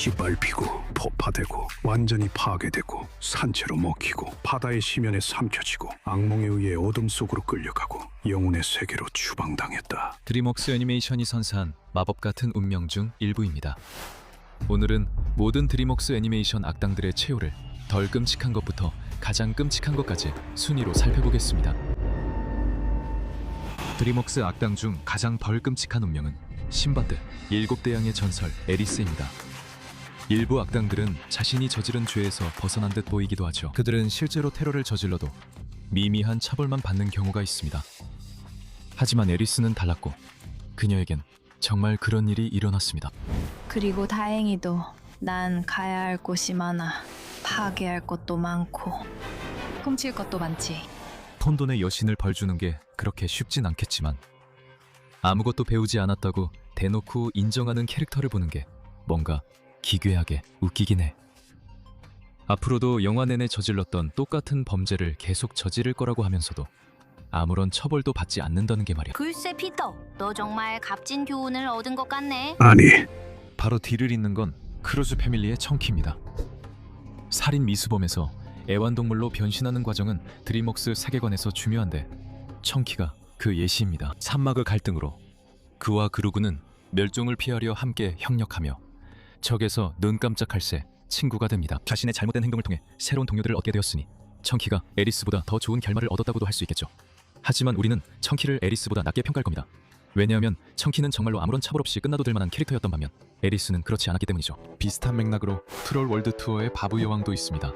짓밟히고 폭파되고 완전히 파괴되고 산채로 먹히고 바다의 심연에 삼켜지고 악몽에 의해 어둠 속으로 끌려가고 영혼의 세계로 추방당했다. 드림웍스 애니메이션이 선사한 마법 같은 운명 중 일부입니다. 오늘은 모든 드림웍스 애니메이션 악당들의 최후를 덜 끔찍한 것부터 가장 끔찍한 것까지 순위로 살펴보겠습니다. 드림웍스 악당 중 가장 덜 끔찍한 운명은 신바드, 일곱 대양의 전설 에리스입니다. 일부 악당들은 자신이 저지른 죄에서 벗어난 듯 보이기도 하죠. 그들은 실제로 테러를 저질러도 미미한 처벌만 받는 경우가 있습니다. 하지만 에리스는 달랐고 그녀에겐 정말 그런 일이 일어났습니다. 그리고 다행히도 난 가야 할 곳이 많아. 파괴할 것도 많고 훔칠 것도 많지. 폰돈의 여신을 벌주는 게 그렇게 쉽진 않겠지만 아무것도 배우지 않았다고 대놓고 인정하는 캐릭터를 보는 게 뭔가 기괴하게 웃기긴 해. 앞으로도 영화 내내 저질렀던 똑같은 범죄를 계속 저지를 거라고 하면서도 아무런 처벌도 받지 않는다는 게 말이야. 글쎄 피터, 너 정말 값진 교훈을 얻은 것 같네. 아니, 바로 뒤를 잇는 건 크루즈 패밀리의 청키입니다. 살인 미수범에서 애완동물로 변신하는 과정은 드림웍스 세계관에서 중요한데 청키가 그 예시입니다. 산막의 갈등으로 그와 그루그는 멸종을 피하려 함께 협력하며 적에서 눈 깜짝할 새 친구가 됩니다. 자신의 잘못된 행동을 통해 새로운 동료들을 얻게 되었으니 청키가 에리스보다 더 좋은 결말을 얻었다고도 할 수 있겠죠. 하지만 우리는 청키를 에리스보다 낮게 평가할 겁니다. 왜냐하면 청키는 정말로 아무런 처벌 없이 끝나도 될 만한 캐릭터였던 반면 에리스는 그렇지 않았기 때문이죠. 비슷한 맥락으로 트롤 월드 투어의 바보 여왕도 있습니다.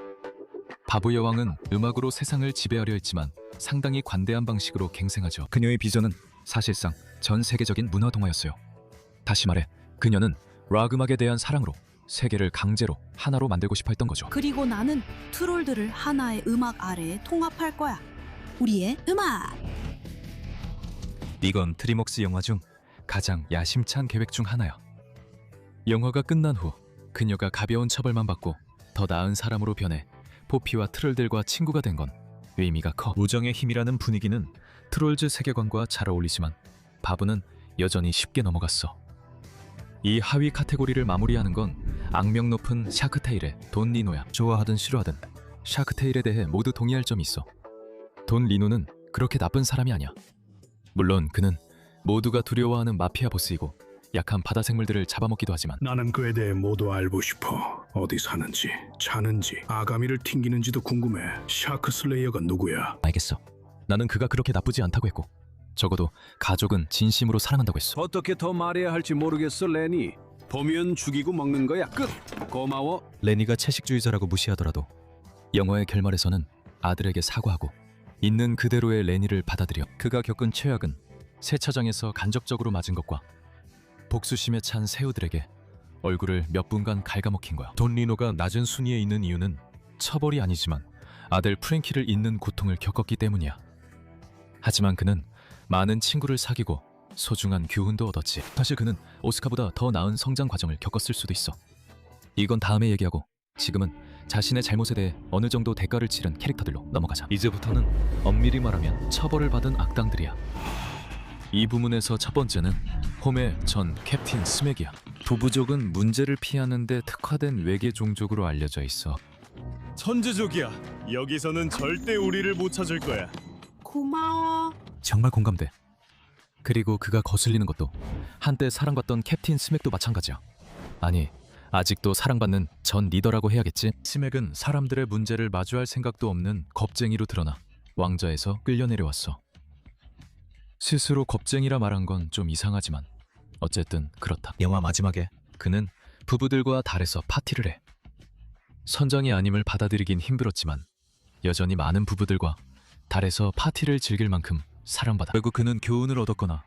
바보 여왕은 음악으로 세상을 지배하려 했지만 상당히 관대한 방식으로 갱생하죠. 그녀의 비전은 사실상 전 세계적인 문화 동화였어요. 다시 말해 그녀는 락 음악에 대한 사랑으로 세계를 강제로 하나로 만들고 싶어 했던 거죠. 그리고 나는 트롤들을 하나의 음악 아래에 통합할 거야. 우리의 음악! 이건 드림웍스 영화 중 가장 야심찬 계획 중 하나야. 영화가 끝난 후 그녀가 가벼운 처벌만 받고 더 나은 사람으로 변해 포피와 트롤들과 친구가 된 건 의미가 커. 우정의 힘이라는 분위기는 트롤즈 세계관과 잘 어울리지만 바브는 여전히 쉽게 넘어갔어. 이 하위 카테고리를 마무리하는 건 악명 높은 샤크테일의 돈 리노야. 좋아하든 싫어하든 샤크테일에 대해 모두 동의할 점이 있어. 돈 리노는 그렇게 나쁜 사람이 아니야. 물론 그는 모두가 두려워하는 마피아 보스이고 약한 바다 생물들을 잡아먹기도 하지만 나는 그에 대해 모두 알고 싶어. 어디 사는지, 자는지, 아가미를 튕기는지도 궁금해. 샤크 슬레이어가 누구야? 알겠어. 나는 그가 그렇게 나쁘지 않다고 했고 적어도 가족은 진심으로 사랑한다고 했어. 어떻게 더 말해야 할지 모르겠어, 레니. 보면 죽이고 먹는 거야. 끝. 고마워. 레니가 채식주의자라고 무시하더라도 영화의 결말에서는 아들에게 사과하고 있는 그대로의 레니를 받아들여. 그가 겪은 최악은 세차장에서 간접적으로 맞은 것과 복수심에 찬 새우들에게 얼굴을 몇 분간 갉아먹힌 거야. 돈 리노가 낮은 순위에 있는 이유는 처벌이 아니지만 아들 프랭키를 잊는 고통을 겪었기 때문이야. 하지만 그는 많은 친구를 사귀고 소중한 교훈도 얻었지. 사실 그는 오스카보다 더 나은 성장 과정을 겪었을 수도 있어. 이건 다음에 얘기하고 지금은 자신의 잘못에 대해 어느 정도 대가를 치른 캐릭터들로 넘어가자. 이제부터는 엄밀히 말하면 처벌을 받은 악당들이야. 이 부문에서 첫 번째는 홈의 전 캡틴 스맥이야. 부부족은 문제를 피하는 데 특화된 외계 종족으로 알려져 있어. 천재족이야. 여기서는 절대 우리를 못 찾을 거야. 고마워. 정말 공감돼. 그리고 그가 거슬리는 것도 한때 사랑받던 캡틴 스맥도 마찬가지야. 아니, 아직도 사랑받는 전 리더라고 해야겠지. 스맥은 사람들의 문제를 마주할 생각도 없는 겁쟁이로 드러나 왕좌에서 끌려 내려왔어. 스스로 겁쟁이라 말한 건 좀 이상하지만 어쨌든 그렇다. 영화 마지막에 그는 부부들과 달에서 파티를 해. 선장이 아님을 받아들이긴 힘들었지만 여전히 많은 부부들과 달에서 파티를 즐길 만큼 사랑받아. 결국 그는 교훈을 얻었거나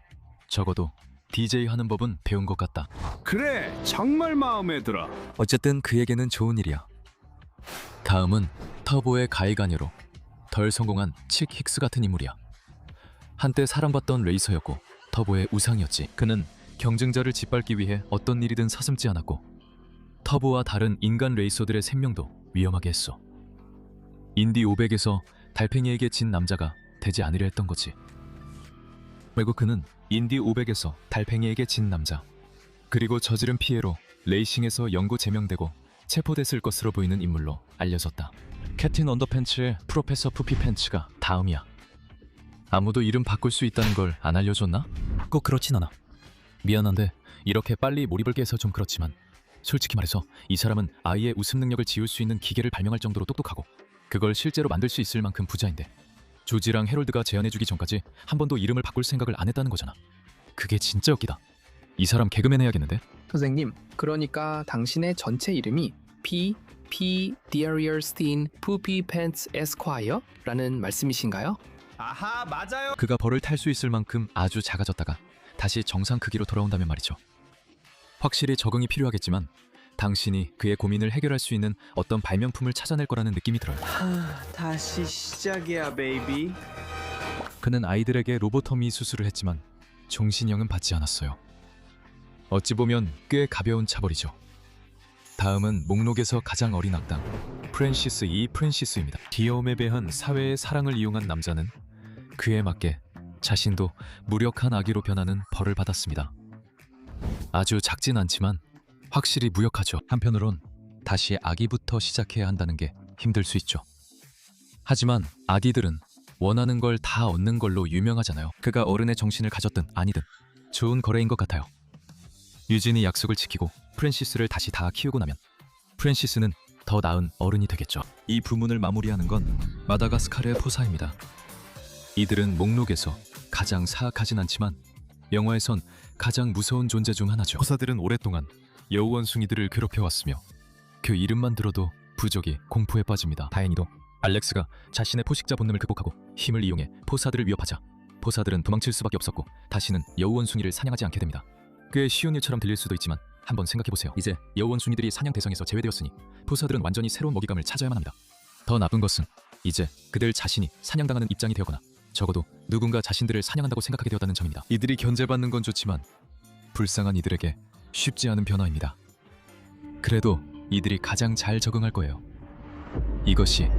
적어도 DJ 하는 법은 배운 것 같다. 그래, 정말 마음에 들어. 어쨌든 그에게는 좋은 일이야. 다음은 터보의 가이가녀로 덜 성공한 칙 힉스 같은 인물이야. 한때 사랑받던 레이서였고 터보의 우상이었지. 그는 경쟁자를 짓밟기 위해 어떤 일이든 서슴지 않았고 터보와 다른 인간 레이서들의 생명도 위험하게 했어. 인디 500에서 달팽이에게 진 남자가 되지 않으려 했던 거지. 결국 그는 인디 500에서 달팽이에게 진 남자, 그리고 저지른 피해로 레이싱에서 영구 제명되고 체포됐을 것으로 보이는 인물로 알려졌다. 캡틴 언더팬츠의 프로페서 푸피 팬츠가 다음이야. 아무도 이름 바꿀 수 있다는 걸 안 알려줬나? 꼭 그렇진 않아. 미안한데 이렇게 빨리 몰입을 깨서 좀 그렇지만 솔직히 말해서 이 사람은 아이의 웃음 능력을 지울 수 있는 기계를 발명할 정도로 똑똑하고 그걸 실제로 만들 수 있을 만큼 부자인데 조지랑 해롤드가 제안해주기 전까지 한 번도 이름을 바꿀 생각을 안 했다는 거잖아. 그게 진짜 웃기다. 이 사람 개그맨 해야겠는데? 선생님, 그러니까 당신의 전체 이름이 Darius Poopy Pants Esquire라는 말씀이신가요? 아하, 맞아요. 그가 벌을 탈 수 있을 만큼 아주 작아졌다가 다시 정상 크기로 돌아온다면 말이죠. 확실히 적응이 필요하겠지만 당신이 그의 고민을 해결할 수 있는 어떤 발명품을 찾아낼 거라는 느낌이 들어요. 다시 시작이야, 베이비. 그는 아이들에게 로보토미 수술을 했지만 종신형은 받지 않았어요. 어찌 보면 꽤 가벼운 차벌이죠. 다음은 목록에서 가장 어린 악당 프랜시스 프랜시스입니다. 귀여움에 배한 사회의 사랑을 이용한 남자는 그에 맞게 자신도 무력한 아기로 변하는 벌을 받았습니다. 아주 작진 않지만 확실히 무력하죠. 한편으론 다시 아기부터 시작해야 한다는 게 힘들 수 있죠. 하지만 아기들은 원하는 걸 다 얻는 걸로 유명하잖아요. 그가 어른의 정신을 가졌든 아니든 좋은 거래인 것 같아요. 유진이 약속을 지키고 프랜시스를 다시 다 키우고 나면 프랜시스는 더 나은 어른이 되겠죠. 이 부문을 마무리하는 건 마다가스카르의 포사입니다. 이들은 목록에서 가장 사악하진 않지만 영화에선 가장 무서운 존재 중 하나죠. 포사들은 오랫동안 여우원숭이들을 괴롭혀왔으며 그 이름만 들어도 부족이 공포에 빠집니다. 다행히도 알렉스가 자신의 포식자 본능을 극복하고 힘을 이용해 포사들을 위협하자 포사들은 도망칠 수밖에 없었고 다시는 여우원숭이를 사냥하지 않게 됩니다. 꽤 쉬운 일처럼 들릴 수도 있지만 한번 생각해보세요. 이제 여우원숭이들이 사냥 대상에서 제외되었으니 포사들은 완전히 새로운 먹이감을 찾아야만 합니다. 더 나쁜 것은 이제 그들 자신이 사냥당하는 입장이 되었거나 적어도 누군가 자신들을 사냥한다고 생각하게 되었다는 점입니다. 이들이 견제받는 건 좋지만 불쌍한 이들에게 쉽지 않은 변화입니다. 그래도 이들이 가장 잘 적응할 거예요. 이것이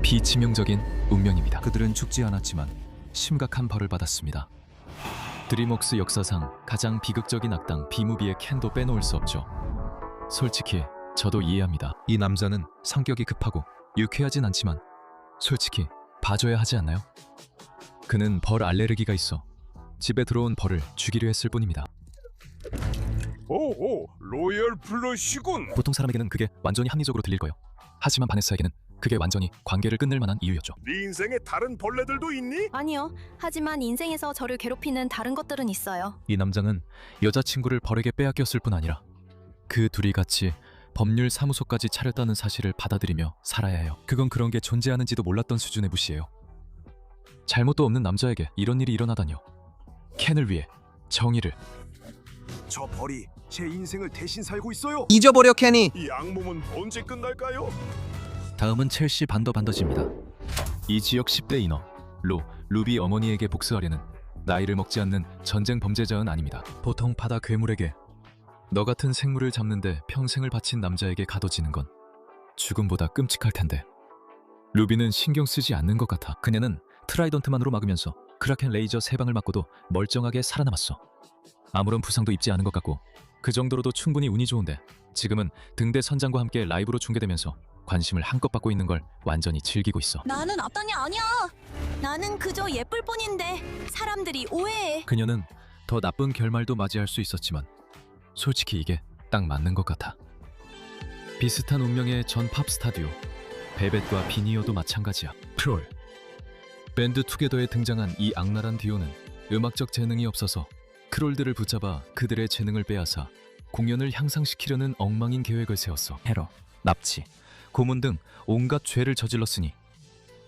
비치명적인 운명입니다. 그들은 죽지 않았지만 심각한 벌을 받았습니다. 드림웍스 역사상 가장 비극적인 악당 비무비의 켄도 빼놓을 수 없죠. 솔직히 저도 이해합니다. 이 남자는 성격이 급하고 유쾌하진 않지만 솔직히 봐줘야 하지 않나요? 그는 벌 알레르기가 있어 집에 들어온 벌을 죽이려 했을 뿐입니다. 오오, 로열 플러시군. 보통 사람에게는 그게 완전히 합리적으로 들릴 거예요. 하지만 바네사에게는 그게 완전히 관계를 끝낼 만한 이유였죠. 네 인생에 다른 벌레들도 있니? 아니요. 하지만 인생에서 저를 괴롭히는 다른 것들은 있어요. 이 남장은 여자친구를 벌에게 빼앗겼을 뿐 아니라 그 둘이 같이 법률 사무소까지 차렸다는 사실을 받아들이며 살아야 해요. 그건 그런 게 존재하는지도 몰랐던 수준의 무시예요. 잘못도 없는 남자에게 이런 일이 일어나다니요. 켄을 위해 정의를. 저 벌이 제 인생을 대신 살고 있어요. 잊어버려, 케니. 이 악몽은 언제 끝날까요? 다음은 첼시 반더반더지입니다. 이 지역 10대 인어 루비 어머니에게 복수하려는 나이를 먹지 않는 전쟁 범죄자는 아닙니다. 보통 바다 괴물에게 너 같은 생물을 잡는데 평생을 바친 남자에게 가둬지는 건 죽음보다 끔찍할 텐데 루비는 신경 쓰지 않는 것 같아. 그녀는 트라이던트만으로 막으면서 크라켄 레이저 3방을 맞고도 멀쩡하게 살아남았어. 아무런 부상도 입지 않은 것 같고 그 정도로도 충분히 운이 좋은데 지금은 등대 선장과 함께 라이브로 중계되면서 관심을 한껏 받고 있는 걸 완전히 즐기고 있어. 나는 악당이 아니야. 나는 그저 예쁠 뿐인데 사람들이 오해해. 그녀는 더 나쁜 결말도 맞이할 수 있었지만 솔직히 이게 딱 맞는 것 같아. 비슷한 운명의 전 팝스타 듀오 벨벳과 비니어도 마찬가지야. 트롤 밴드 투게더에 등장한 이 악랄한 듀오는 음악적 재능이 없어서 크롤들을 붙잡아 그들의 재능을 빼앗아 공연을 향상시키려는 엉망인 계획을 세웠어. 테러, 납치, 고문 등 온갖 죄를 저질렀으니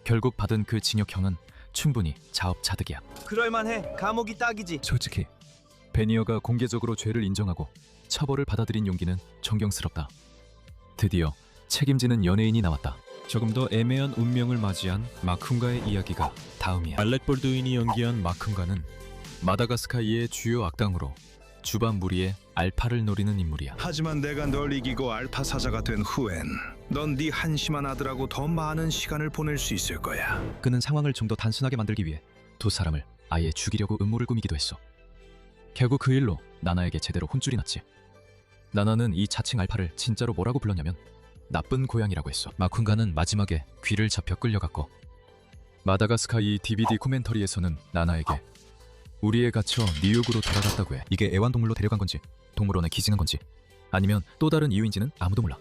결국 받은 그 징역형은 충분히 자업자득이야. 그럴만해. 감옥이 딱이지. 솔직히 베니어가 공개적으로 죄를 인정하고 처벌을 받아들인 용기는 존경스럽다. 드디어 책임지는 연예인이 나왔다. 조금 더 애매한 운명을 맞이한 마쿤가의 이야기가 다음이야. 알렉 볼드윈이 연기한 마쿤가는 마다가스카르의 주요 악당으로 주반 무리의 알파를 노리는 인물이야. 하지만 내가 널 이기고 알파 사자가 된 후엔 넌 네 한심한 아들하고 더 많은 시간을 보낼 수 있을 거야. 그는 상황을 좀 더 단순하게 만들기 위해 두 사람을 아예 죽이려고 음모를 꾸미기도 했어. 결국 그 일로 나나에게 제대로 혼쭐이 났지. 나나는 이 자칭 알파를 진짜로 뭐라고 불렀냐면 나쁜 고양이라고 했어. 마쿤가는 마지막에 귀를 잡혀 끌려갔고, 마다가스카이 DVD 코멘터리에서는 나나에게 우리에 갇혀 뉴욕으로 돌아갔다고 해. 이게 애완동물로 데려간 건지 동물원에 기증한 건지 아니면 또 다른 이유인지는 아무도 몰라.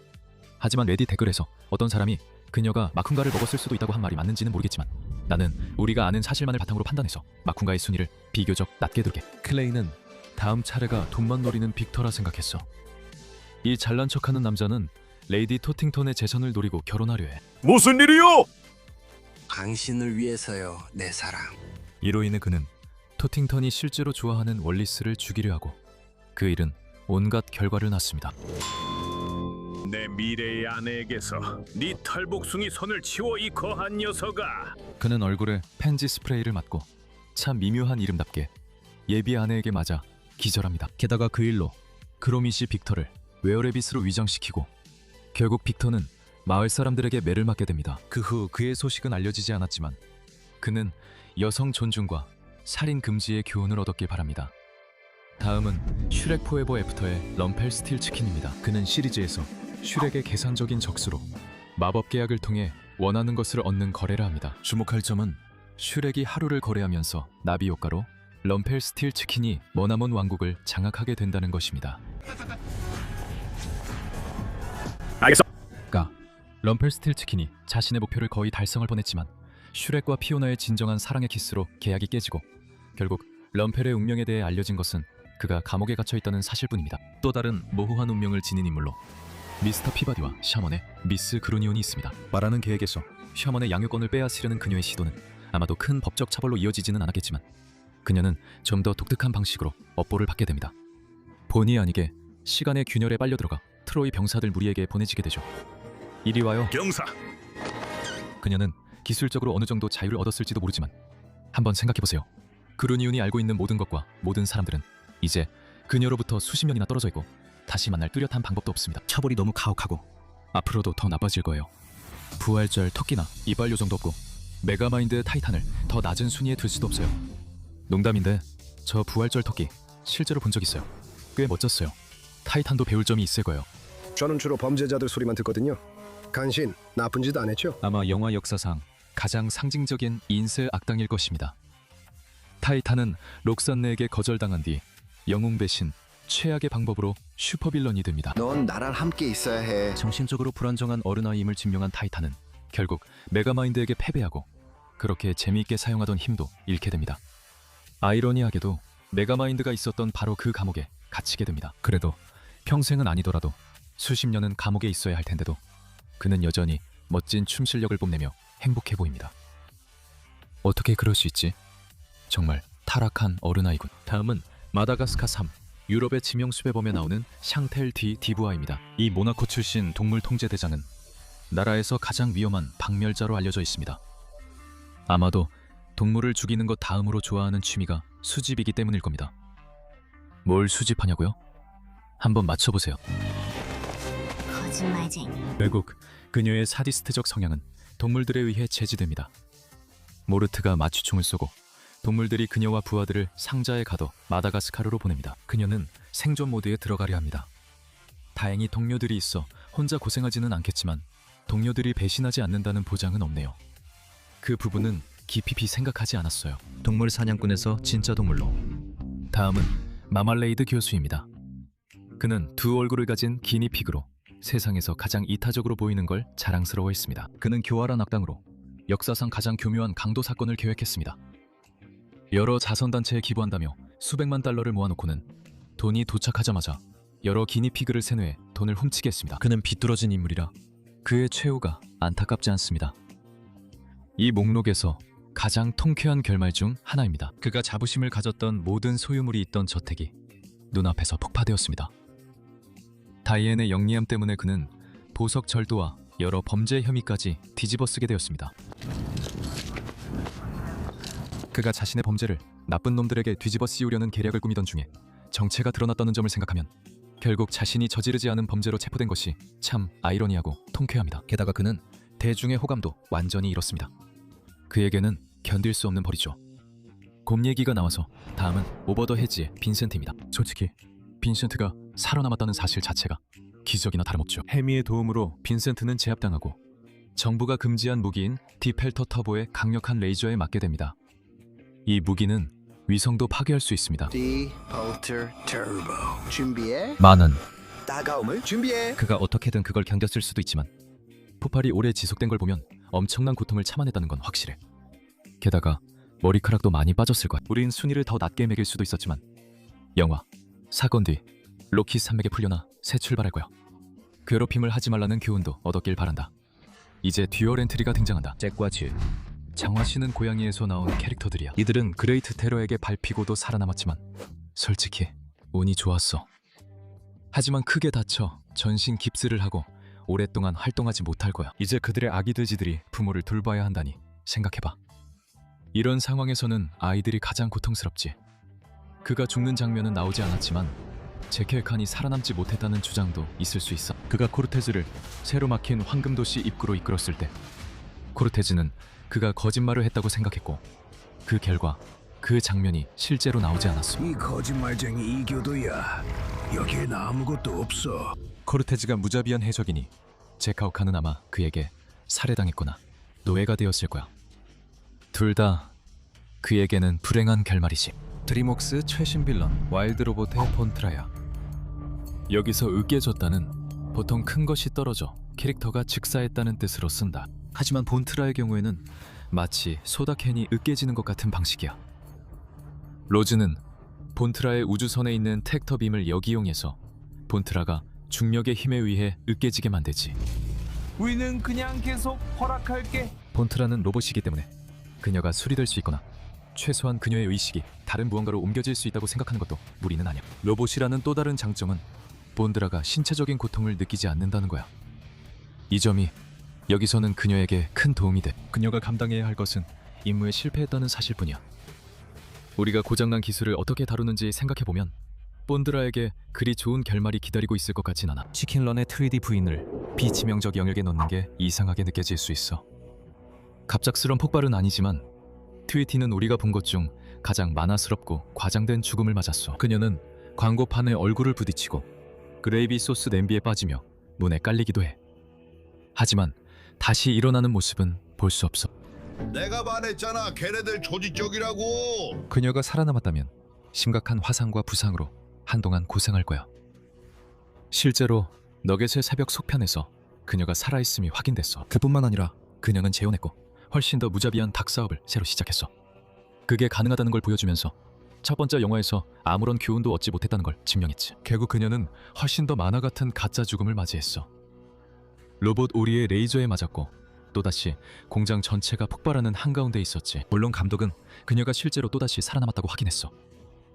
하지만 레딧 댓글에서 어떤 사람이 그녀가 마쿤가를 먹었을 수도 있다고 한 말이 맞는지는 모르겠지만 나는 우리가 아는 사실만을 바탕으로 판단해서 마쿤가의 순위를 비교적 낮게 두게. 클레이는 다음 차례가 돈만 노리는 빅터라 생각했어. 이 잘난 척하는 남자는 레이디 토팅턴의 재산을 노리고 결혼하려 해. 무슨 일이요? 당신을 위해서요, 내 사랑. 이로 인해 그는 토팅턴이 실제로 좋아하는 월리스를 죽이려 하고 그 일은 온갖 결과를 낳습니다. 내 미래의 아내에게서 네 털복숭이 손을 치워 이 거한 녀석아. 그는 얼굴에 펜지 스프레이를 맞고 참 미묘한 이름답게 예비 아내에게 맞아 기절합니다. 게다가 그 일로 그로미시 빅터를 웨어레빗으로 위장시키고 결국 빅터는 마을 사람들에게 매를 맞게 됩니다. 그 후 그의 소식은 알려지지 않았지만 그는 여성 존중과 살인 금지의 교훈을 얻었길 바랍니다. 다음은 슈렉 포에버 애프터의 럼펠 스틸 치킨입니다. 그는 시리즈에서 슈렉의 계산적인 적수로 마법 계약을 통해 원하는 것을 얻는 거래를 합니다. 주목할 점은 슈렉이 하루를 거래하면서 나비 효과로 럼펠 스틸 치킨이 머나먼 왕국을 장악하게 된다는 것입니다. 알겠어. 럼펠 스틸 치킨이 자신의 목표를 거의 달성을 뻔했지만 슈렉과 피오나의 진정한 사랑의 키스로 계약이 깨지고 결국 럼펠의 운명에 대해 알려진 것은 그가 감옥에 갇혀 있다는 사실뿐입니다. 또 다른 모호한 운명을 지닌 인물로 미스터 피바디와 샤먼의 미스 그루니온이 있습니다. 말하는 계획에서 샤먼의 양육권을 빼앗으려는 그녀의 시도는 아마도 큰 법적 처벌로 이어지지는 않았겠지만 그녀는 좀 더 독특한 방식으로 업보를 받게 됩니다. 본의 아니게 시간의 균열에 빨려들어가 트로이 병사들 무리에게 보내지게 되죠. 이리 와요. 경사. 그녀는 기술적으로 어느 정도 자유를 얻었을지도 모르지만 한번 생각해보세요. 그루니온이 알고 있는 모든 것과 모든 사람들은 이제 그녀로부터 수십 년이나 떨어져 있고 다시 만날 뚜렷한 방법도 없습니다. 처벌이 너무 가혹하고 앞으로도 더 나빠질 거예요. 부활절 토끼나 이빨 요정도 없고 메가마인드 타이탄을 더 낮은 순위에 둘 수도 없어요. 농담인데 저 부활절 토끼 실제로 본 적 있어요. 꽤 멋졌어요. 타이탄도 배울 점이 있을 거예요. 저는 주로 범죄자들 소리만 듣거든요. 간신 나쁜 짓 안 했죠? 아마 영화 역사상 가장 상징적인 인쇄 악당일 것입니다. 타이탄은 록산네에게 거절당한 뒤 영웅 배신, 최악의 방법으로 슈퍼빌런이 됩니다. 넌 나랑 함께 있어야 해. 정신적으로 불안정한 어른아이임을 증명한 타이탄은 결국 메가마인드에게 패배하고 그렇게 재미있게 사용하던 힘도 잃게 됩니다. 아이러니하게도 메가마인드가 있었던 바로 그 감옥에 갇히게 됩니다. 그래도 평생은 아니더라도 수십 년은 감옥에 있어야 할 텐데도 그는 여전히 멋진 춤 실력을 뽐내며 행복해 보입니다. 어떻게 그럴 수 있지? 정말 타락한 어른아이군. 다음은 마다가스카 3 유럽의 지명 수배범에 나오는 샹텔 디 디부아입니다. 이 모나코 출신 동물 통제 대장은 나라에서 가장 위험한 박멸자로 알려져 있습니다. 아마도 동물을 죽이는 것 다음으로 좋아하는 취미가 수집이기 때문일 겁니다. 뭘 수집하냐고요? 한번 맞춰보세요. 거짓말쟁이. 결국 그녀의 사디스트적 성향은 동물들에 의해 제지됩니다. 모르트가 마취총을 쏘고 동물들이 그녀와 부하들을 상자에 가둬 마다가스카르로 보냅니다. 그녀는 생존 모드에 들어가려 합니다. 다행히 동료들이 있어 혼자 고생하지는 않겠지만 동료들이 배신하지 않는다는 보장은 없네요. 그 부분은 깊이 생각하지 않았어요. 동물 사냥꾼에서 진짜 동물로. 다음은 마말레이드 교수입니다. 그는 두 얼굴을 가진 기니피그로 세상에서 가장 이타적으로 보이는 걸 자랑스러워했습니다. 그는 교활한 악당으로 역사상 가장 교묘한 강도 사건을 계획했습니다. 여러 자선단체에 기부한다며 수백만 달러를 모아놓고는 돈이 도착하자마자 여러 기니피그를 세뇌해 돈을 훔치게 했습니다. 그는 비뚤어진 인물이라 그의 최후가 안타깝지 않습니다. 이 목록에서 가장 통쾌한 결말 중 하나입니다. 그가 자부심을 가졌던 모든 소유물이 있던 저택이 눈앞에서 폭파되었습니다. 다이앤의 영리함 때문에 그는 보석 절도와 여러 범죄 혐의까지 뒤집어쓰게 되었습니다. 그가 자신의 범죄를 나쁜 놈들에게 뒤집어 씌우려는 계략을 꾸미던 중에 정체가 드러났다는 점을 생각하면 결국 자신이 저지르지 않은 범죄로 체포된 것이 참 아이러니하고 통쾌합니다. 게다가 그는 대중의 호감도 완전히 잃었습니다. 그에게는 견딜 수 없는 벌이죠. 곰 얘기가 나와서 다음은 오버 더 헤지의 빈센트입니다. 솔직히 빈센트가 살아남았다는 사실 자체가 기적이나 다름없죠. 해미의 도움으로 빈센트는 제압당하고 정부가 금지한 무기인 디펠터 터보의 강력한 레이저에 맞게 됩니다. 이 무기는 위성도 파괴할 수 있습니다. 디폴터 터보 준비해. 많은 따가움을 준비해. 그가 어떻게든 그걸 견뎠을 수도 있지만 폭발이 오래 지속된 걸 보면 엄청난 고통을 참아냈다는 건 확실해. 게다가 머리카락도 많이 빠졌을 거야. 우린 순위를 더 낮게 매길 수도 있었지만 영화, 사건 뒤 로키 산맥에 풀려나 새 출발할 거야. 괴롭힘을 하지 말라는 교훈도 얻었길 바란다. 이제 듀얼 엔트리가 등장한다. 잭과 질, 장화시는 고양이에서 나온 캐릭터들이야. 이들은 그레이트 테러에게 밟히고도 살아남았지만 솔직히 운이 좋았어. 하지만 크게 다쳐 전신 깁스를 하고 오랫동안 활동하지 못할 거야. 이제 그들의 아기돼지들이 부모를 돌봐야 한다니 생각해봐. 이런 상황에서는 아이들이 가장 고통스럽지. 그가 죽는 장면은 나오지 않았지만 제켈칸이 살아남지 못했다는 주장도 있을 수 있어. 그가 코르테즈를 새로 막힌 황금도시 입구로 이끌었을 때 코르테즈는 그가 거짓말을 했다고 생각했고 그 결과 그 장면이 실제로 나오지 않았어. 이 거짓말쟁이 이교도야. 여기엔 아무것도 없어. 코르테즈가 무자비한 해적이니 제카오카는 아마 그에게 살해당했거나 노예가 되었을 거야. 둘 다 그에게는 불행한 결말이지. 드림웍스 최신 빌런 와일드 로봇의 폰트라야. 여기서 으깨졌다는 보통 큰 것이 떨어져 캐릭터가 즉사했다는 뜻으로 쓴다. 하지만 본트라의 경우에는 마치 소다캔이 으깨지는 것 같은 방식이야. 로즈는 본트라의 우주선에 있는 텍터빔을 역이용해서 본트라가 중력의 힘에 의해 으깨지게 만들지. 우리는 그냥 계속 허락할게. 본트라는 로봇이기 때문에 그녀가 수리될 수 있거나 최소한 그녀의 의식이 다른 무언가로 옮겨질 수 있다고 생각하는 것도 무리는 아니야. 로봇이라는 또 다른 장점은 본드라가 신체적인 고통을 느끼지 않는다는 거야. 이 점이 여기서는 그녀에게 큰 도움이 돼. 그녀가 감당해야 할 것은 임무에 실패했다는 사실뿐이야. 우리가 고장난 기술을 어떻게 다루는지 생각해보면 본드라에게 그리 좋은 결말이 기다리고 있을 것 같진 않아. 치킨런의 3D 부인을 비치명적 영역에 넣는 게 이상하게 느껴질 수 있어. 갑작스런 폭발은 아니지만 트위티는 우리가 본 것 중 가장 만화스럽고 과장된 죽음을 맞았어. 그녀는 광고판에 얼굴을 부딪히고 그레이비 소스 냄비에 빠지며 문에 깔리기도 해. 하지만 다시 일어나는 모습은 볼 수 없어. 내가 말했잖아, 걔네들 조직적이라고. 그녀가 살아남았다면 심각한 화상과 부상으로 한동안 고생할 거야. 실제로 너겟의 새벽 속편에서 그녀가 살아있음이 확인됐어. 그뿐만 아니라 그녀는 재혼했고 훨씬 더 무자비한 닭 사업을 새로 시작했어. 그게 가능하다는 걸 보여주면서 첫 번째 영화에서 아무런 교훈도 얻지 못했다는 걸 증명했지. 결국 그녀는 훨씬 더 만화 같은 가짜 죽음을 맞이했어. 로봇 오리의 레이저에 맞았고 또다시 공장 전체가 폭발하는 한가운데 있었지. 물론 감독은 그녀가 실제로 또다시 살아남았다고 확인했어.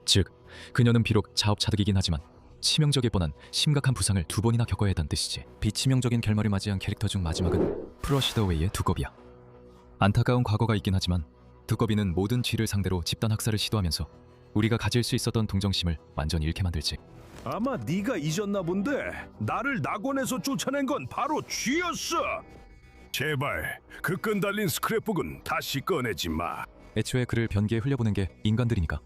즉, 그녀는 비록 자업자득이긴 하지만 치명적일 뻔한 심각한 부상을 2번이나 겪어야 했다는 뜻이지. 비치명적인 결말을 맞이한 캐릭터 중 마지막은 프러시더웨이의 두꺼비야. 안타까운 과거가 있긴 하지만 두꺼비는 모든 쥐를 상대로 집단 학살을 시도하면서 우리가 가질 수 있었던 동정심을 완전히 잃게 만들지. 아마 네가 잊었나 본데 나를 낙원에서 쫓아낸 건 바로 쥐였어. 제발 그 끈 달린 스크랩북은 다시 꺼내지 마. 애초에 그를 변기에 흘려보낸 게 인간들이니까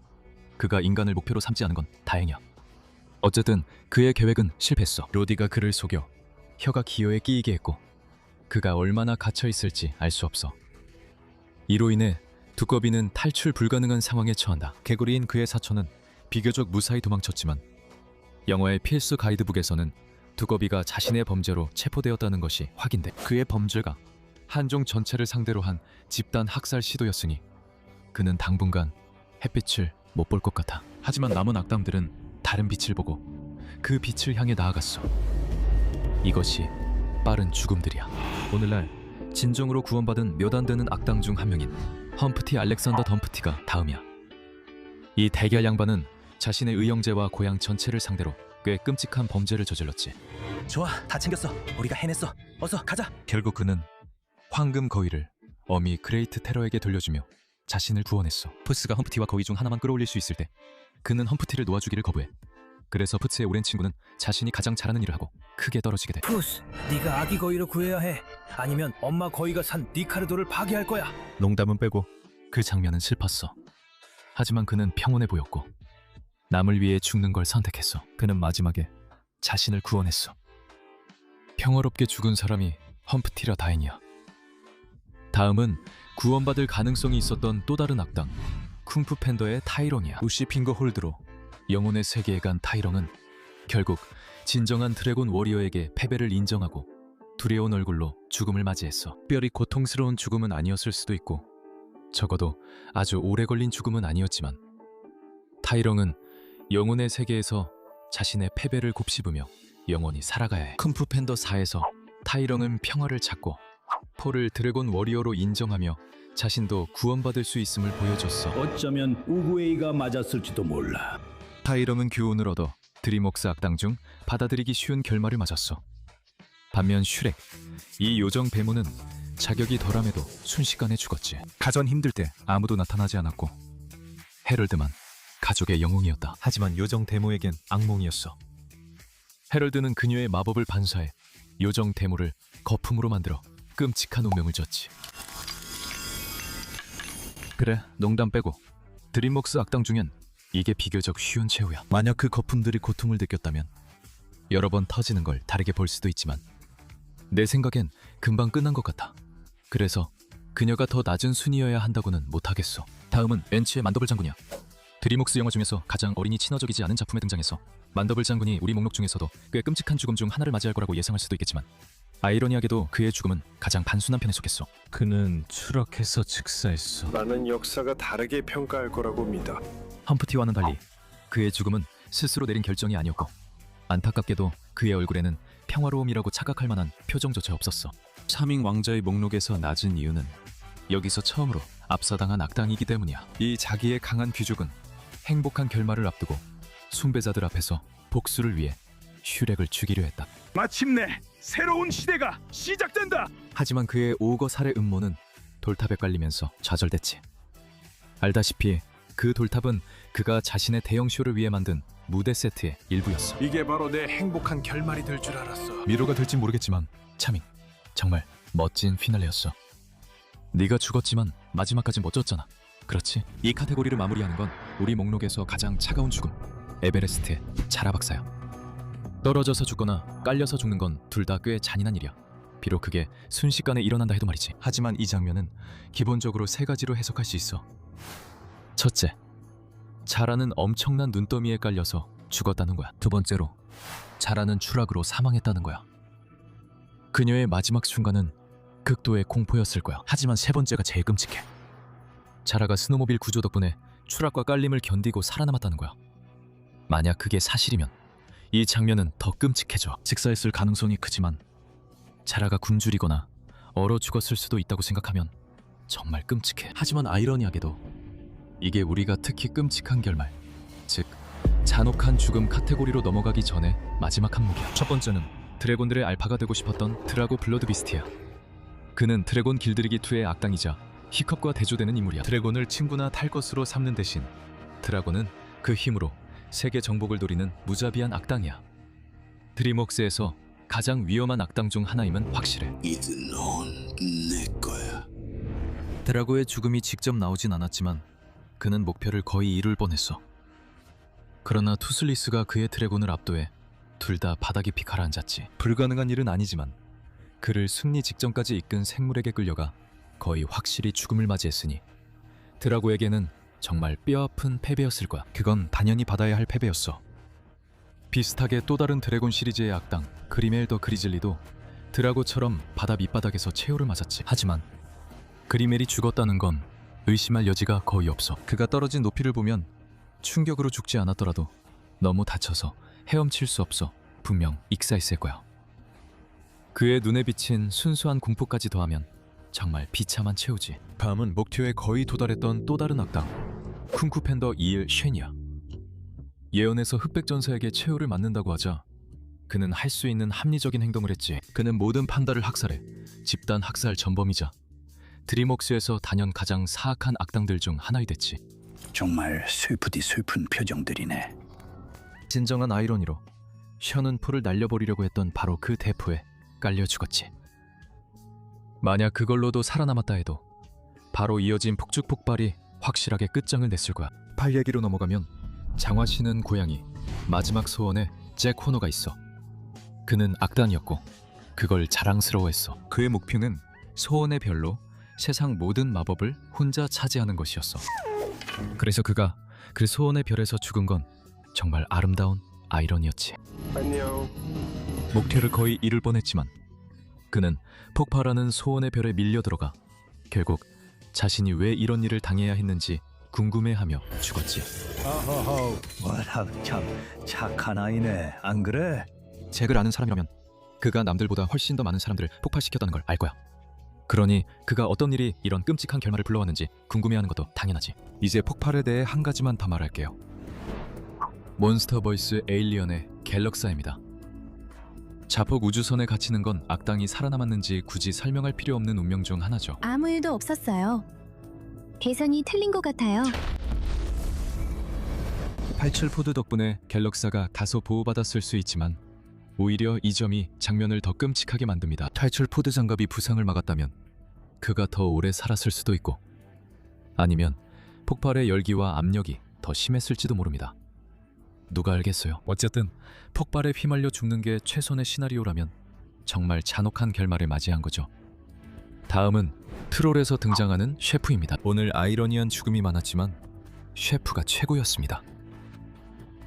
그가 인간을 목표로 삼지 않은 건 다행이야. 어쨌든 그의 계획은 실패했어. 로디가 그를 속여 혀가 기어에 끼이게 했고 그가 얼마나 갇혀있을지 알 수 없어. 이로 인해 두꺼비는 탈출 불가능한 상황에 처한다. 개구리인 그의 사촌은 비교적 무사히 도망쳤지만 영화의 필수 가이드북에서는 두꺼비가 자신의 범죄로 체포되었다는 것이 확인돼. 그의 범죄가 한종 전체를 상대로 한 집단 학살 시도였으니 그는 당분간 햇빛을 못 볼 것 같아. 하지만 남은 악당들은 다른 빛을 보고 그 빛을 향해 나아갔어. 이것이 빠른 죽음들이야. 오늘날 진정으로 구원받은 몇 안 되는 악당 중 한 명인 험프티 알렉산더 덤프티가 다음이야. 이 대결 양반은 자신의 의형제와 고향 전체를 상대로 꽤 끔찍한 범죄를 저질렀지. 좋아, 다 챙겼어. 우리가 해냈어. 어서 가자. 결국 그는 황금 거위를 어미 그레이트 테러에게 돌려주며 자신을 구원했어. 푸스가 험프티와 거위 중 하나만 끌어올릴 수 있을 때 그는 험프티를 놓아주기를 거부해. 그래서 푸스의 오랜 친구는 자신이 가장 잘하는 일을 하고 크게 떨어지게 돼. 푸스, 네가 아기 거위를 구해야 해. 아니면 엄마 거위가 산 니카르도를 파괴할 거야. 농담은 빼고 그 장면은 슬펐어. 하지만 그는 평온해 보였고 남을 위해 죽는 걸 선택했어. 그는 마지막에 자신을 구원했어. 평화롭게 죽은 사람이 험프티라 다행이야. 다음은 구원받을 가능성이 있었던 또 다른 악당, 쿵푸 팬더의 타이렁이야. 우시핑거 홀드로 영혼의 세계에 간 타이렁은 결국 진정한 드래곤 워리어에게 패배를 인정하고 두려운 얼굴로 죽음을 맞이했어. 특별히 고통스러운 죽음은 아니었을 수도 있고 적어도 아주 오래 걸린 죽음은 아니었지만 타이렁은 영혼의 세계에서 자신의 패배를 곱씹으며 영원히 살아가야 해. 쿵푸 팬더 4에서 타이렁은 평화를 찾고 폴을 드래곤 워리어로 인정하며 자신도 구원받을 수 있음을 보여줬어. 어쩌면 우구웨이가 맞았을지도 몰라. 타이렁은 교훈을 얻어 드림웍스 악당 중 받아들이기 쉬운 결말을 맞았어. 반면 슈렉, 이 요정 배모는 자격이 덜함에도 순식간에 죽었지. 가전 힘들 때 아무도 나타나지 않았고 헤럴드만 가족의 영웅이었다. 하지만 요정 데모에겐 악몽이었어. 헤럴드는 그녀의 마법을 반사해 요정 데모를 거품으로 만들어 끔찍한 운명을 줬지. 그래, 농담 빼고 드림웍스 악당 중엔 이게 비교적 쉬운 최후야. 만약 그 거품들이 고통을 느꼈다면 여러 번 터지는 걸 다르게 볼 수도 있지만 내 생각엔 금방 끝난 것 같아. 그래서 그녀가 더 낮은 순위여야 한다고는 못하겠어. 다음은 벤츠의 만더블 장군이야. 드림웍스 영화 중에서 가장 어린이 친화적이지 않은 작품에 등장해서 만더블 장군이 우리 목록 중에서도 꽤 끔찍한 죽음 중 하나를 맞이할 거라고 예상할 수도 있겠지만 아이러니하게도 그의 죽음은 가장 단순한 편에 속했어. 그는 추락해서 즉사했어. 나는 역사가 다르게 평가할 거라고 믿어. 험프티와는 달리 그의 죽음은 스스로 내린 결정이 아니었고 안타깝게도 그의 얼굴에는 평화로움이라고 착각할 만한 표정조차 없었어. 차밍 왕자의 목록에서 낮은 이유는 여기서 처음으로 압사당한 악당이기 때문이야. 이 자기의 강한 귀족은 행복한 결말을 앞두고 숭배자들 앞에서 복수를 위해 슈렉을 죽이려 했다. 마침내 새로운 시대가 시작된다. 하지만 그의 오거 살해 음모는 돌탑에 깔리면서 좌절됐지. 알다시피 그 돌탑은 그가 자신의 대형 쇼를 위해 만든 무대 세트의 일부였어. 이게 바로 내 행복한 결말이 될 줄 알았어. 미로가 될진 모르겠지만 차밍, 정말 멋진 피날레였어. 네가 죽었지만 마지막까지 멋졌잖아. 그렇지? 이 카테고리를 마무리하는 건 우리 목록에서 가장 차가운 죽음, 에베레스트의 자라 박사야. 떨어져서 죽거나 깔려서 죽는 건 둘 다 꽤 잔인한 일이야. 비록 그게 순식간에 일어난다 해도 말이지. 하지만 이 장면은 기본적으로 세 가지로 해석할 수 있어. 첫째, 자라는 엄청난 눈더미에 깔려서 죽었다는 거야. 두 번째로, 자라는 추락으로 사망했다는 거야. 그녀의 마지막 순간은 극도의 공포였을 거야. 하지만 세 번째가 제일 끔찍해. 자라가 스노모빌 구조 덕분에 추락과 깔림을 견디고 살아남았다는 거야. 만약 그게 사실이면 이 장면은 더 끔찍해져. 직사했을 가능성이 크지만 자라가 굶주리거나 얼어 죽었을 수도 있다고 생각하면 정말 끔찍해. 하지만 아이러니하게도 이게 우리가 특히 끔찍한 결말, 즉 잔혹한 죽음 카테고리로 넘어가기 전에 마지막 항목이야. 첫 번째는 드래곤들의 알파가 되고 싶었던 드라고 블러드 비스트야. 그는 드래곤 길들이기 2의 악당이자 히컵과 대조되는 인물이야. 드래곤을 친구나 탈 것으로 삼는 대신 드라곤은 그 힘으로 세계 정복을 노리는 무자비한 악당이야. 드림웍스에서 가장 위험한 악당 중 하나임은 확실해. 이제 넌 내 거야. 드라고의 죽음이 직접 나오진 않았지만 그는 목표를 거의 이룰 뻔했어. 그러나 투슬리스가 그의 드래곤을 압도해 둘 다 바닥 깊이 가라앉았지. 불가능한 일은 아니지만 그를 승리 직전까지 이끈 생물에게 끌려가 거의 확실히 죽음을 맞이했으니 드라고에게는 정말 뼈아픈 패배였을 거야. 그건 단연히 받아야 할 패배였어. 비슷하게 또 다른 드래곤 시리즈의 악당 그리멜 더 그리즐리도 드라고처럼 바다 밑바닥에서 최후를 맞았지. 하지만 그리멜이 죽었다는 건 의심할 여지가 거의 없어. 그가 떨어진 높이를 보면 충격으로 죽지 않았더라도 너무 다쳐서 헤엄칠 수 없어 분명 익사했을 거야. 그의 눈에 비친 순수한 공포까지 더하면 정말 비참한 최후지. 다음은 목표에 거의 도달했던 또 다른 악당 쿵쿠 팬더 2일 쉔이야. 예언에서 흑백 전사에게 최후를 맞는다고 하자 그는 할 수 있는 합리적인 행동을 했지. 그는 모든 판다를 학살해 집단 학살 전범이자 드림웍스에서 단연 가장 사악한 악당들 중 하나이 됐지. 정말 슬프디 슬픈 표정들이네. 진정한 아이러니로 션은 폴을 날려버리려고 했던 바로 그 대포에 깔려 죽었지. 만약 그걸로도 살아남았다 해도 바로 이어진 폭죽 폭발이 확실하게 끝장을 냈을 거야. 팔 얘기로 넘어가면 장화 신은 고양이 마지막 소원에 잭 호너가 있어. 그는 악당이었고 그걸 자랑스러워했어. 그의 목표는 소원의 별로 세상 모든 마법을 혼자 차지하는 것이었어. 그래서 그가 그 소원의 별에서 죽은 건 정말 아름다운 아이러니였지. 안녕. 목표를 거의 이룰 뻔했지만 그는 폭발하는 소원의 별에 밀려들어가 결국 자신이 왜 이런 일을 당해야 했는지 궁금해하며 죽었지. 어허허, 뭐라 참 착한 아이네, 안 그래? 잭을 아는 사람이라면 그가 남들보다 훨씬 더 많은 사람들을 폭발시켰다는 걸 알 거야. 그러니 그가 어떤 일이 이런 끔찍한 결말을 불러왔는지 궁금해하는 것도 당연하지. 이제 폭발에 대해 한 가지만 더 말할게요. 몬스터보이스 에일리언의 갤럭사입니다. 자폭 우주선에 갇히는 건 악당이 살아남았는지 굳이 설명할 필요 없는 운명 중 하나죠. 아무 일도 없었어요. 계산이 틀린 것 같아요. 탈출포드 덕분에 갤럭사가 다소 보호받았을 수 있지만 오히려 이 점이 장면을 더 끔찍하게 만듭니다. 탈출포드 장갑이 부상을 막았다면 그가 더 오래 살았을 수도 있고 아니면 폭발의 열기와 압력이 더 심했을지도 모릅니다. 누가 알겠어요. 어쨌든 폭발에 휘말려 죽는 게 최선의 시나리오라면 정말 잔혹한 결말을 맞이한 거죠. 다음은 트롤에서 등장하는 셰프입니다. 오늘 아이러니한 죽음이 많았지만 셰프가 최고였습니다.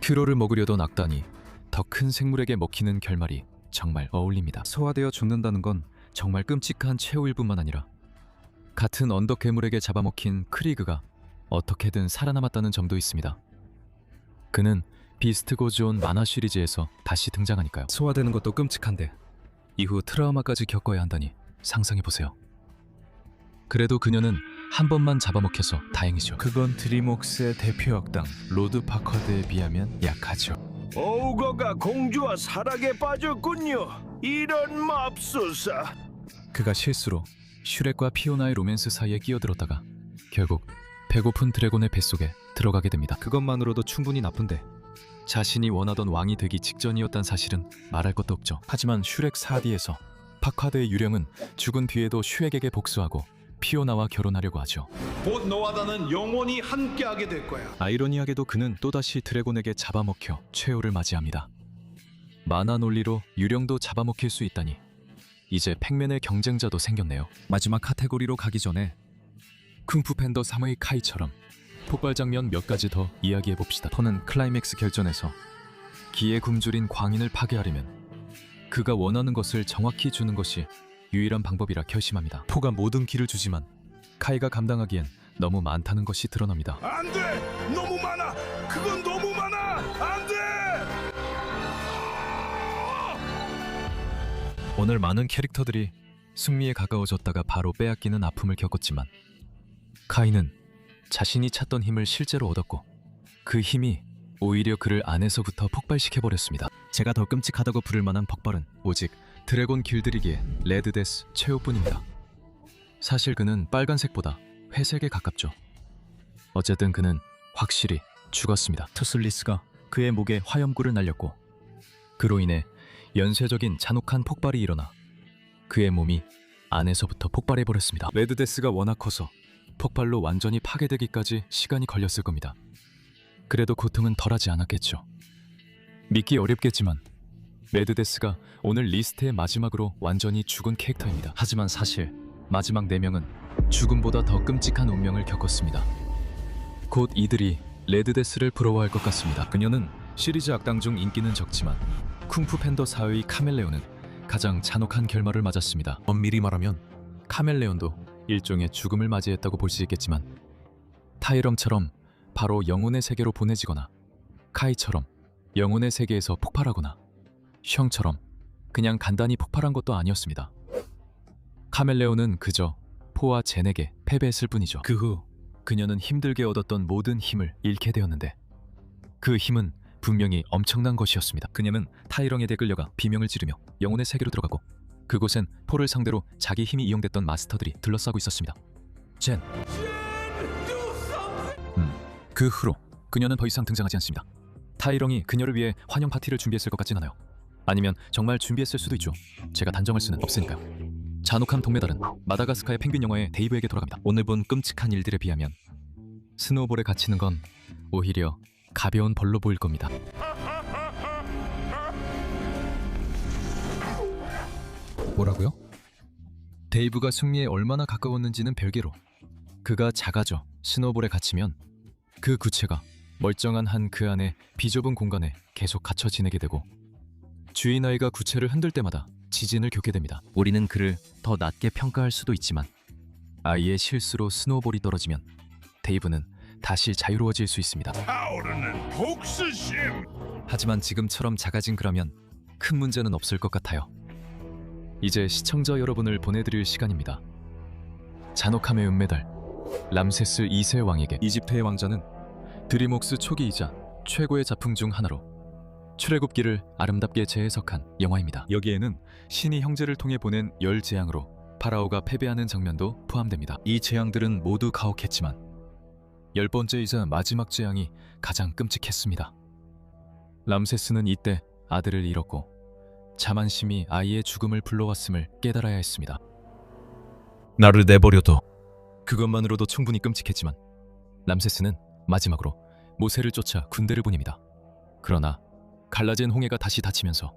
트롤을 먹으려던 악단이 더 큰 생물에게 먹히는 결말이 정말 어울립니다. 소화되어 죽는다는 건 정말 끔찍한 최후일 뿐만 아니라 같은 언덕 괴물에게 잡아먹힌 크리그가 어떻게든 살아남았다는 점도 있습니다. 그는 비스트 고즈온 만화 시리즈에서 다시 등장하니까요. 소화되는 것도 끔찍한데 이후 트라우마까지 겪어야 한다니 상상해보세요. 그래도 그녀는 한 번만 잡아먹혀서 다행이죠. 그건 드림웍스의 대표 악당 로드 파커드에 비하면 약하죠. 오거가 공주와 사락에 빠졌군요. 이런 맙소사. 그가 실수로 슈렉과 피오나의 로맨스 사이에 끼어들었다가 결국 배고픈 드래곤의 뱃속에 들어가게 됩니다. 그것만으로도 충분히 나쁜데 자신이 원하던 왕이 되기 직전이었단 사실은 말할 것도 없죠. 하지만 슈렉 4D에서 파카드의 유령은 죽은 뒤에도 슈렉에게 복수하고 피오나와 결혼하려고 하죠. 곧 너와 나는 영원히 함께하게 될 거야. 아이러니하게도 그는 또다시 드래곤에게 잡아먹혀 최후를 맞이합니다. 만화 논리로 유령도 잡아먹힐 수 있다니 이제 팩맨의 경쟁자도 생겼네요. 마지막 카테고리로 가기 전에 쿵푸 팬더 3의 카이처럼 폭발 장면 몇 가지 더 이야기해봅시다. 포는 클라이맥스 결전에서 기에 굶주린 광인을 파괴하려면 그가 원하는 것을 정확히 주는 것이 유일한 방법이라 결심합니다. 포가 모든 기를 주지만 카이가 감당하기엔 너무 많다는 것이 드러납니다. 안 돼! 너무 많아! 그건 너무 많아! 안 돼! 오늘 많은 캐릭터들이 승리에 가까워졌다가 바로 빼앗기는 아픔을 겪었지만 카이는 자신이 찾던 힘을 실제로 얻었고 그 힘이 오히려 그를 안에서부터 폭발시켜버렸습니다. 제가 더 끔찍하다고 부를 만한 폭발은 오직 드래곤 길들이기의 레드데스 최후뿐입니다. 사실 그는 빨간색보다 회색에 가깝죠. 어쨌든 그는 확실히 죽었습니다. 투슬리스가 그의 목에 화염구를 날렸고 그로 인해 연쇄적인 잔혹한 폭발이 일어나 그의 몸이 안에서부터 폭발해버렸습니다. 레드데스가 워낙 커서 폭발로 완전히 파괴되기까지 시간이 걸렸을 겁니다. 그래도 고통은 덜하지 않았겠죠. 믿기 어렵겠지만 레드데스가 오늘 리스트의 마지막으로 완전히 죽은 캐릭터입니다. 하지만 사실 마지막 4명은 죽음보다 더 끔찍한 운명을 겪었습니다. 곧 이들이 레드데스를 부러워할 것 같습니다. 그녀는 시리즈 악당 중 인기는 적지만 쿵푸 팬더 4의 카멜레온은 가장 잔혹한 결말을 맞았습니다. 엄밀히 말하면 카멜레온도 일종의 죽음을 맞이했다고 볼 수 있겠지만 타이럼처럼 바로 영혼의 세계로 보내지거나 카이처럼 영혼의 세계에서 폭발하거나 셩처럼 그냥 간단히 폭발한 것도 아니었습니다. 카멜레온은 그저 포와 젠에게 패배했을 뿐이죠. 그 후 그녀는 힘들게 얻었던 모든 힘을 잃게 되었는데 그 힘은 분명히 엄청난 것이었습니다. 그녀는 타이렁에게 끌려가 비명을 지르며 영혼의 세계로 들어가고 그곳엔 포를 상대로 자기 힘이 이용됐던 마스터들이 둘러싸고 있었습니다. 젠! 그 후로 그녀는 더 이상 등장하지 않습니다. 타이렁이 그녀를 위해 환영 파티를 준비했을 것 같진 않아요. 아니면 정말 준비했을 수도 있죠. 제가 단정할 수는 없으니까요. 잔혹한 동메달은 마다가스카의 펭귄 영화의 데이브에게 돌아갑니다. 오늘 본 끔찍한 일들에 비하면 스노우볼에 갇히는 건 오히려 가벼운 벌로 보일 겁니다. 뭐라고요? 데이브가 승리에 얼마나 가까웠는지는 별개로 그가 작아져 스노볼에 갇히면 그 구체가 멀쩡한 한 그 안에 비좁은 공간에 계속 갇혀 지내게 되고 주인 아이가 구체를 흔들 때마다 지진을 겪게 됩니다. 우리는 그를 더 낮게 평가할 수도 있지만 아이의 실수로 스노볼이 떨어지면 데이브는 다시 자유로워질 수 있습니다. 타오르는 복수심. 하지만 지금처럼 작아진 그라면 큰 문제는 없을 것 같아요. 이제 시청자 여러분을 보내드릴 시간입니다. 잔혹함의 은메달 람세스 2세 왕에게 이집트의 왕자는 드림웍스 초기이자 최고의 작품 중 하나로 출애굽기를 아름답게 재해석한 영화입니다. 여기에는 신이 형제를 통해 보낸 10재앙으로 파라오가 패배하는 장면도 포함됩니다. 이 재앙들은 모두 가혹했지만 10번째이자 마지막 재앙이 가장 끔찍했습니다. 람세스는 이때 아들을 잃었고 자만심이 아이의 죽음을 불러왔음을 깨달아야 했습니다. 나를 내버려둬. 그것만으로도 충분히 끔찍했지만 람세스는 마지막으로 모세를 쫓아 군대를 보냅니다. 그러나 갈라진 홍해가 다시 닫히면서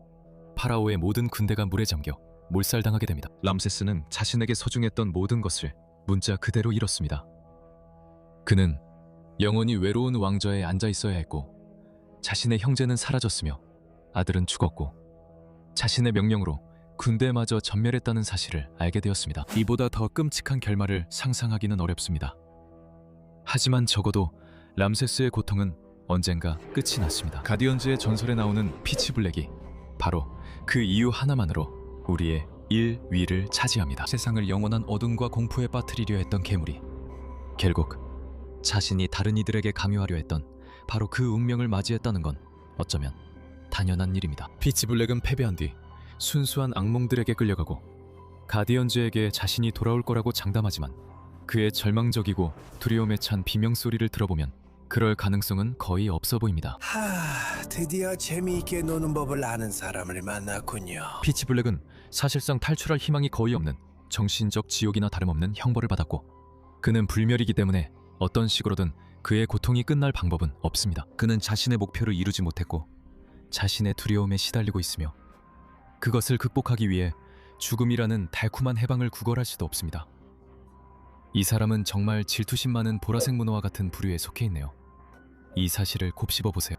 파라오의 모든 군대가 물에 잠겨 몰살당하게 됩니다. 람세스는 자신에게 소중했던 모든 것을 문자 그대로 잃었습니다. 그는 영원히 외로운 왕좌에 앉아 있어야 했고 자신의 형제는 사라졌으며 아들은 죽었고 자신의 명령으로 군대마저 전멸했다는 사실을 알게 되었습니다. 이보다 더 끔찍한 결말을 상상하기는 어렵습니다. 하지만 적어도 람세스의 고통은 언젠가 끝이 났습니다. 가디언즈의 전설에 나오는 피치블랙이 바로 그 이유 하나만으로 우리의 1위를 차지합니다. 세상을 영원한 어둠과 공포에 빠뜨리려 했던 괴물이 결국 자신이 다른 이들에게 강요하려 했던 바로 그 운명을 맞이했다는 건 어쩌면 당연한 일입니다. 피치블랙은 패배한 뒤 순수한 악몽들에게 끌려가고 가디언즈에게 자신이 돌아올 거라고 장담하지만 그의 절망적이고 두려움에 찬 비명소리를 들어보면 그럴 가능성은 거의 없어 보입니다. 드디어 재미있게 노는 법을 아는 사람을 만났군요. 피치블랙은 사실상 탈출할 희망이 거의 없는 정신적 지옥이나 다름없는 형벌을 받았고 그는 불멸이기 때문에 어떤 식으로든 그의 고통이 끝날 방법은 없습니다. 그는 자신의 목표를 이루지 못했고 자신의 두려움에 시달리고 있으며 그것을 극복하기 위해 죽음이라는 달콤한 해방을 구걸할 수도 없습니다. 이 사람은 정말 질투심 많은 보라색 문어와 같은 부류에 속해 있네요. 이 사실을 곱씹어 보세요.